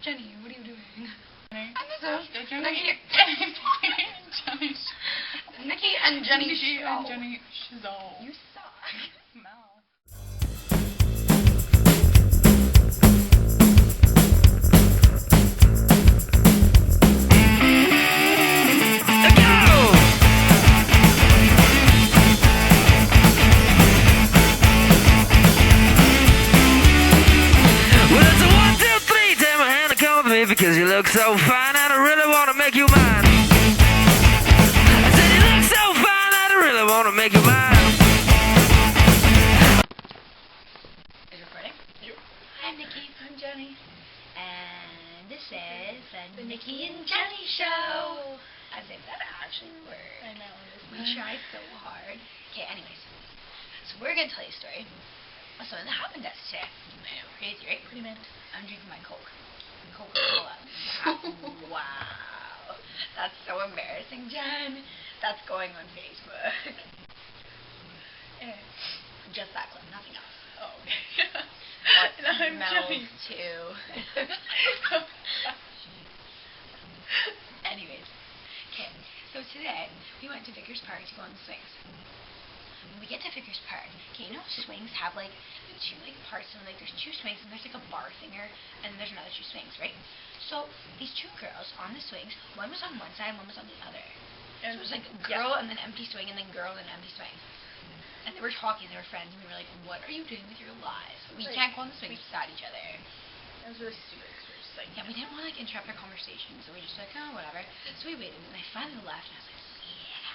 Jennie, what are you doing? And this is Nikky and Jennie Nikky show. and Jennie show. You suck. No. Because you look so fine and I really want to make you mine. I said you look so fine and I really want to make you mine. Is it recording? Yep. I'm Nikky. I'm Jennie. And this is the Nikky and Jennie show. As if that actually worked. I know. We tried so hard. Okay, anyways. So we're going to tell you a story of something that happened to us today. I know, crazy, right? Pretty mad. I'm drinking my Coke. Coca-Cola. Wow. That's so embarrassing, Jen. That's going on Facebook. Just that clip, nothing else. Oh, okay. What I'm smells Jennie. too. Anyways. Okay, so today we went to Vickers Park to go on the swings. When we get to Vickers Park, okay, you know swings have like the two like parts, and like there's two swings and there's like a bar thinger and then there's another two swings, right? So these two girls on the swings, one was on one side and one was on the other. So it was like girl and then empty swing and then girl and empty swing. And they were talking, they were friends, and we were like, what are you doing with your lives? We can't go on the swings beside each other. That was really stupid because we were just like, Yeah, we didn't want to like interrupt their conversation, so we just like, oh, whatever. So we waited, and I finally left, and I was like,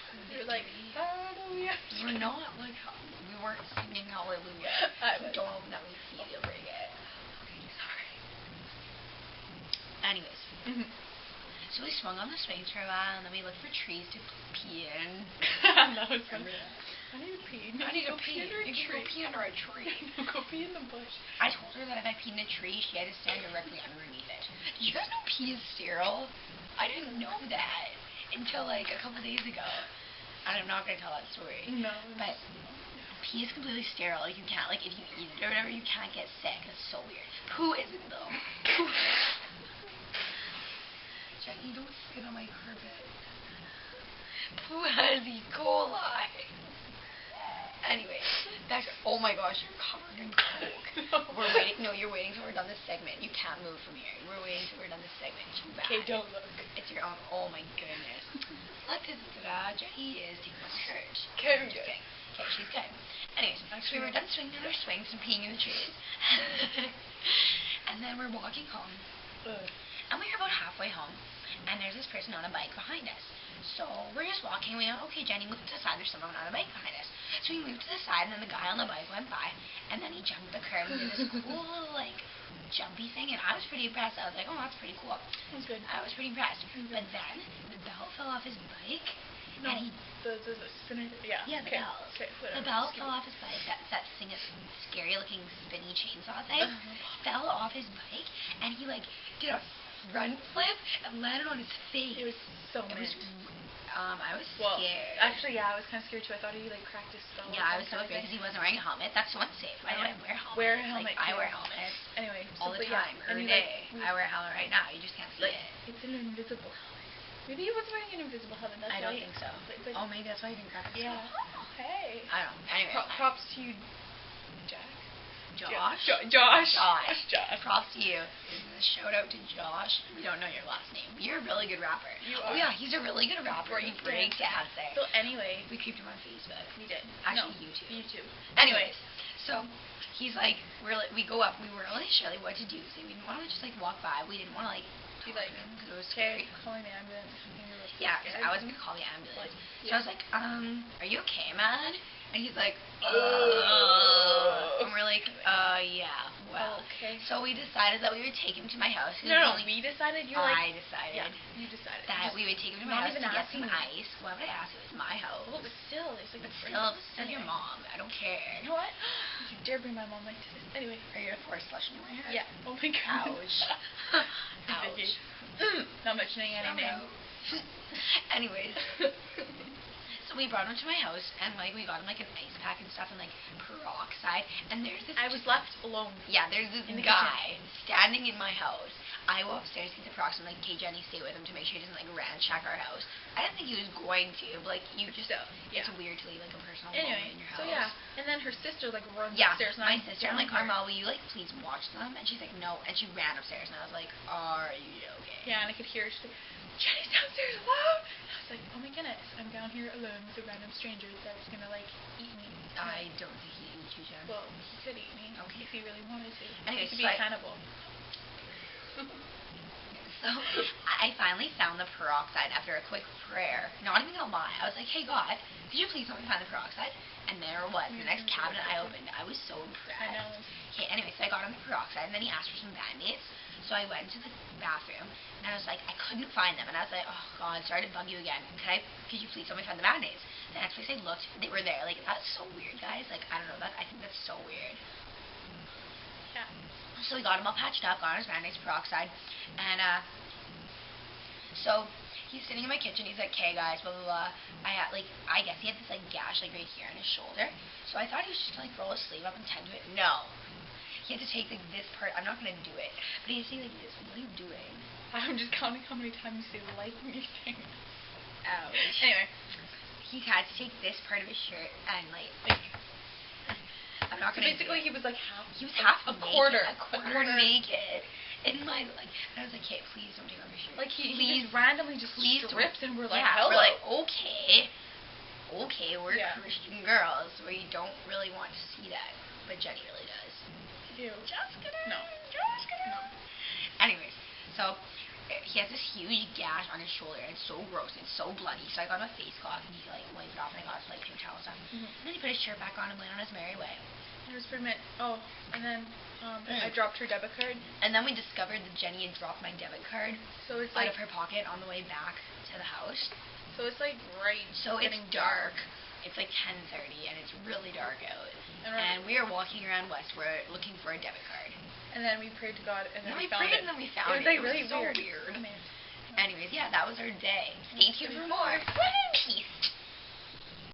we were like, hallelujah. we're not like, we weren't singing hallelujah. Don't let me feel bring it. Okay, sorry. Anyways, so we swung on the swings for a while, and then we looked for trees to pee in. That was funny. I need to pee. I need to pee. Under a You can tree. go pee under a tree. No, go pee in the bush. I told her that if I peed in a tree, she had to stand directly underneath it. Did you guys know pee is sterile? I didn't know that until like a couple days ago. And I'm not going to tell that story. No. But pee is completely sterile. Like, you can't, like, if you eat it or whatever, you can't get sick. That's so weird. Poo isn't, though. Jennie, don't spit on my carpet. Poo has E. coli. Anyway, back to, oh my gosh, you're covered in Coke. We're waiting, no, you're waiting till we're done this segment. You can't move from here. We're waiting till we're done this segment. Too bad. Okay, don't look. It's your own, oh my goodness. Jennie is taking off her shirt. Okay, I'm Just good. kidding. Okay, she's good. Anyways, so we were done swinging on our swings and peeing in the trees. And then we're walking home. And we were about halfway home. And there's this person on a bike behind us. So we're just walking. We went, okay, Jennie, move to the side. There's someone on a bike behind us. So we moved to the side, and then the guy on the bike went by. And then he jumped the curb and did this cool, like, jumpy thing. And I was pretty impressed. I was like, oh, that's pretty cool. That's good. I was pretty impressed. But then the bell fell off his bike. No, and he, the spinner, yeah. yeah, the bell. Okay, whatever. The bell fell off his bike. That thing is scary looking spinny chainsaw thing. Fell off his bike, and he like did a front flip and landed on his face. It was so It was, I was well, scared. actually, yeah, I was kind of scared too. I thought he like cracked his skull. Yeah, I was so afraid because he wasn't wearing a helmet. That's so unsafe. Why do I wear helmets? Wear a helmet. Like, I too. wear helmets Anyway, all the time, every day. I wear a helmet right now. You just can't see it. It's an invisible helmet. Maybe he was wearing an invisible helmet. That's I why don't think so. But Oh, maybe that's why he didn't crack his skull. Yeah. Hey. I don't know. Anyway. Props to you, Jack. Josh? Josh. Props to you. Shout out to Josh. We don't know your last name. You're a really good rapper. You Oh are. yeah, he's a really good rapper. He breaks dancing. So anyway, We creeped him on Facebook. we did. Actually, no, YouTube. Anyways, So he's like, we go up. We weren't really sure like what to do. So we didn't want to just like walk by. We didn't want to like be like, because it was okay, scary. call an ambulance. Yeah, because I wasn't gonna call the ambulance. So I was like, are you okay, man? And he's like, and we're like, yeah, well. Okay. So we decided that we would take him to my house. No, we decided. I decided. Yeah, you decided. That we would take him to my Not house even to get some asking me. ice. Why would I ask? It was my house. Well, but still, there's like. But still, send your mom. I don't care. You know what? You dare bring my mom like to this. Anyway. Are you gonna force flush into my hair? Yeah. Oh my god. Ouch. Ouch. Not mentioning any names. Anyways. So we brought him to my house, and like we got him like an ice pack and stuff, and like peroxide. And there's this. I was left alone. Yeah, there's this in the guy standing in my house. I go upstairs to get the procs and like, okay, Jenny, stay with him to make sure he doesn't like ransack our house. I didn't think he was going to, but like you just, it's weird to leave like a personal moment in your house. So yeah, and then her sister like runs Yeah, upstairs. my sister. I'm like, Carmel, will you like please watch them? And she's like, no. And she ran upstairs, and I was like, are you okay? Yeah, and I could hear her. She's like, Jenny's downstairs alone. And I was like, oh my goodness, I'm down here alone with a random stranger that's gonna like eat me. I don't think he eat you, Jen. Well, he could eat me if he really wanted to. Anyways, he could be a cannibal. So I finally found the peroxide after a quick prayer. Not even gonna lie, I was like, hey God, could you please help me find the peroxide? And there it was, the next cabinet I opened. I was so impressed. I know. Okay, anyway, so I got him the peroxide, and then he asked for some Band-Aids. So I went into the bathroom, and I was like, I couldn't find them. And I was like, oh God, sorry to bug you again. Could you please help me find the Band-Aids? The next place I looked, they were there. Like, that's so weird, guys. Like, I don't know, I think that's so weird. Yeah. So we got him all patched up, got his Band-Aids, peroxide, and so he's sitting in my kitchen. He's like, "Okay, guys, blah blah blah." I guess he had this like gash like right here on his shoulder. So I thought he was just gonna like roll his sleeve up and tend to it. No, he had to take like this part. I'm not gonna do it, but he's saying like this. What are you doing? I'm just counting how many times you say like me things. Ouch. Anyway, he had to take this part of his shirt and like I'm not gonna. So basically, he was like half. He was half a naked, quarter naked. In my and I was like, "Okay, please don't take off your shirt." Like he just randomly just stripped, and we're like, "Hello." We're like, okay, we're Christian girls. We don't really want to see that, but Jenny really does. Ew. Just kidding. No. Just kidding. No. Anyways, so he has this huge gash on his shoulder, and it's so gross and it's so bloody. So I got him a face cloth, and he like wiped it off, and I got his like paper towel and stuff. And then he put his shirt back on and went on his merry way. It was pretty much. Oh, and then I dropped her debit card. And then we discovered that Jenny had dropped my debit card out of her pocket on the way back to the house. So it's like getting dark. It's like 10:30 and it's really dark out. And we are walking around Westward looking for a debit card. And then we prayed to God and then we found prayed it. And then we found it. It was like really so weird. Anyways, yeah, that was our day. Stay tuned for more. Peace.